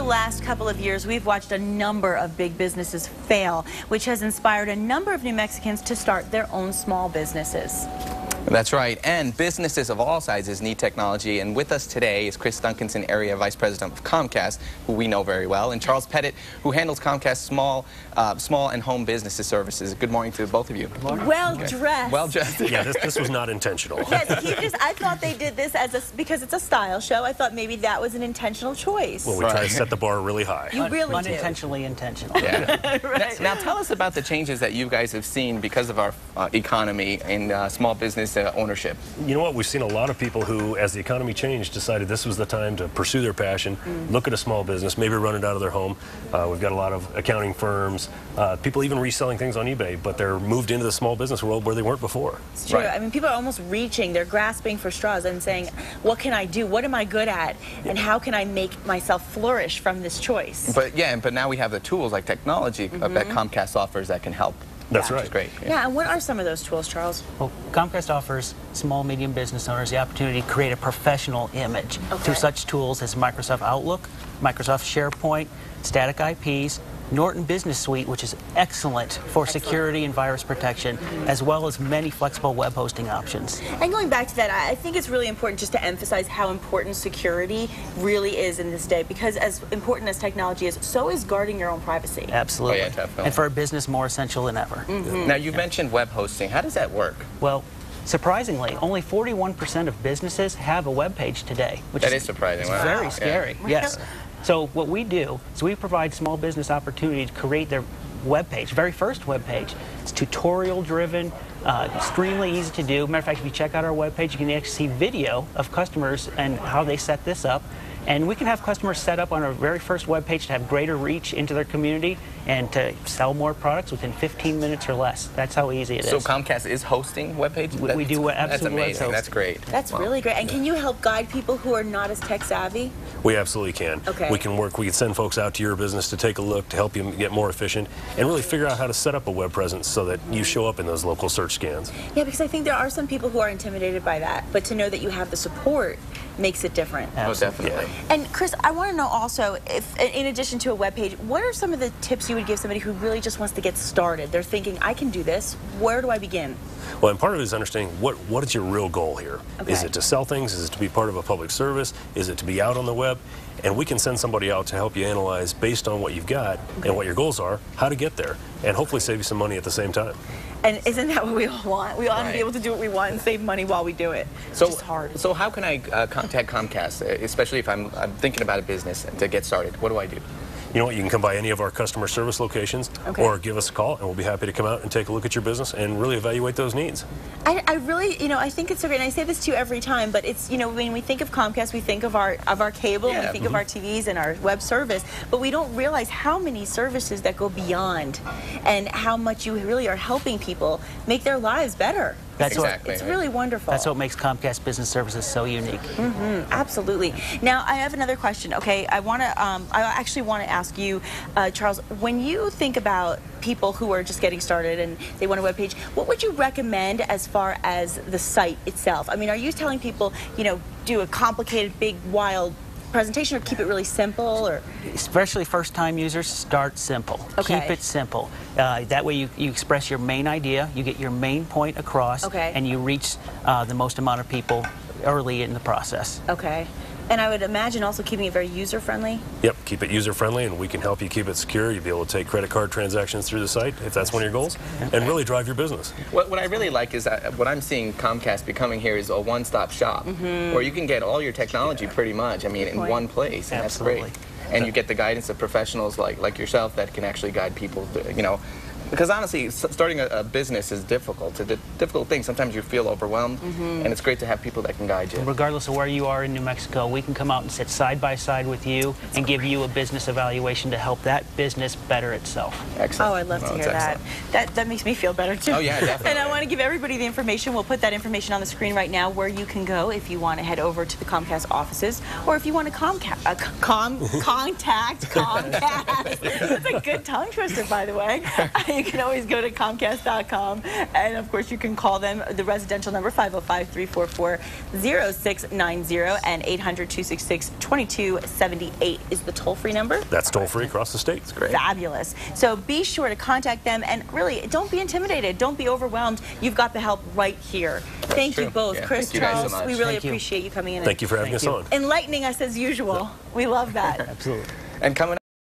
last couple of years, we've watched a number of big businesses fail, which has inspired a number of New Mexicans to start their own small businesses. That's right, and businesses of all sizes need technology, and with us today is Chris Duncanson, Area Vice President of Comcast, who we know very well, and Charles Pettit, who handles Comcast's small and home businesses services. Good morning to both of you. Good morning. Well dressed. Well dressed. Yeah, this was not intentional. Yes, I thought they did this because it's a style show. I thought maybe that was an intentional choice. Well, we try to set the bar really high. You really do. Unintentionally intentional. Yeah. Right. Now tell us about the changes that you guys have seen because of our economy and small business ownership. You know what? We've seen a lot of people who, as the economy changed, decided this was the time to pursue their passion, look at a small business, maybe run it out of their home. We've got a lot of accounting firms, people even reselling things on eBay, but they're moved into the small business world where they weren't before. It's true. Right. I mean, people are almost reaching, they're grasping for straws and saying, what can I do? What am I good at? And how can I make myself flourish from this choice? But now we have the tools like technology that Comcast offers that can help. That's right. Which is great. Yeah, and what are some of those tools, Charles? Well, Comcast offers small, medium business owners the opportunity to create a professional image through such tools as Microsoft Outlook, Microsoft SharePoint, static IPs, Norton Business Suite, which is excellent for security and virus protection, as well as many flexible web hosting options. And going back to that, I think it's really important just to emphasize how important security really is in this day, because as important as technology is, so is guarding your own privacy. Absolutely. Oh, yeah, definitely. And for a business, more essential than ever. Now, you mentioned web hosting. How does that work? Well, surprisingly, only 41% of businesses have a web page today, which That is surprising. Wow. very scary. Yeah. Yes. So what we do is we provide small business opportunity to create their web page, very first web page. It's tutorial driven, extremely easy to do. Matter of fact, if you check out our web page, you can actually see video of customers and how they set this up. And we can have customers set up on our very first web page to have greater reach into their community and to sell more products within 15 minutes or less. That's how easy it is. So Comcast is hosting web pages? We do absolutely. That's amazing. That's great. That's really great. And can you help guide people who are not as tech savvy? We absolutely can. Okay. We can send folks out to your business to take a look, to help you get more efficient, and really figure out how to set up a web presence so that you show up in those local search scans. Yeah, because I think there are some people who are intimidated by that, but to know that you have the support makes it different. Oh, definitely. And Chris, I want to know also, if in addition to a web page, what are some of the tips you would give somebody who really just wants to get started? They're thinking, I can do this. Where do I begin? Well, and part of it is understanding what is your real goal here. Okay. Is it to sell things? Is it to be part of a public service? Is it to be out on the web? And we can send somebody out to help you analyze, based on what you've got and what your goals are, how to get there, and hopefully save you some money at the same time. And isn't that what we all want? We all want to be able to do what we want and save money while we do it. It's just hard. So how can I contact Comcast, especially if I'm thinking about a business to get started? What do I do? You know what, you can come by any of our customer service locations or give us a call, and we'll be happy to come out and take a look at your business and really evaluate those needs. I really, I think it's so great, and I say this to you every time, but it's, when we think of Comcast, we think of our cable, and we think of our TVs and our web service, but we don't realize how many services that go beyond and how much you really are helping people make their lives better. That's It's really wonderful. That's what makes Comcast Business Services so unique. Absolutely. Now, I have another question. Okay, I actually want to ask you, Charles, when you think about people who are just getting started and they want a web page, what would you recommend as far as the site itself? I mean, are you telling people, do a complicated, big, wild presentation, or keep it really simple? Or especially first-time users, start simple. Okay. Keep it simple. That way you express your main idea, you get your main point across, and you reach the most amount of people early in the process. Okay. And I would imagine also keeping it very user-friendly? Yep, keep it user-friendly, and we can help you keep it secure. You'll be able to take credit card transactions through the site, if that's one of your goals, and really drive your business. What I really like is that what I'm seeing Comcast becoming here is a one-stop shop, where you can get all your technology pretty much, in one place, and that's great. And you get the guidance of professionals like yourself that can actually guide people, because honestly, starting a business is difficult. It's a difficult thing. Sometimes you feel overwhelmed, and it's great to have people that can guide you. Regardless of where you are in New Mexico, we can come out and sit side by side with you and give you a business evaluation to help that business better itself. Excellent. Oh, I'd love to hear that. That makes me feel better, too. Oh, yeah, definitely. And I want to give everybody the information. We'll put that information on the screen right now where you can go if you want to head over to the Comcast offices, or if you want to contact Comcast. That's a good tongue twister, by the way. you can always go to Comcast.com, and of course you can call them. The residential number 505-344-0690 and 800-266-2278 is the toll-free number. That's toll-free across the state. It's great. Fabulous. So be sure to contact them, and really, don't be intimidated. Don't be overwhelmed. You've got the help right here. Thank you both. Yeah, Chris, thank you guys Charles, so much. we really Thank you. appreciate you coming in. Thank you for having us on. Enlightening us as usual. We love that. Absolutely. And coming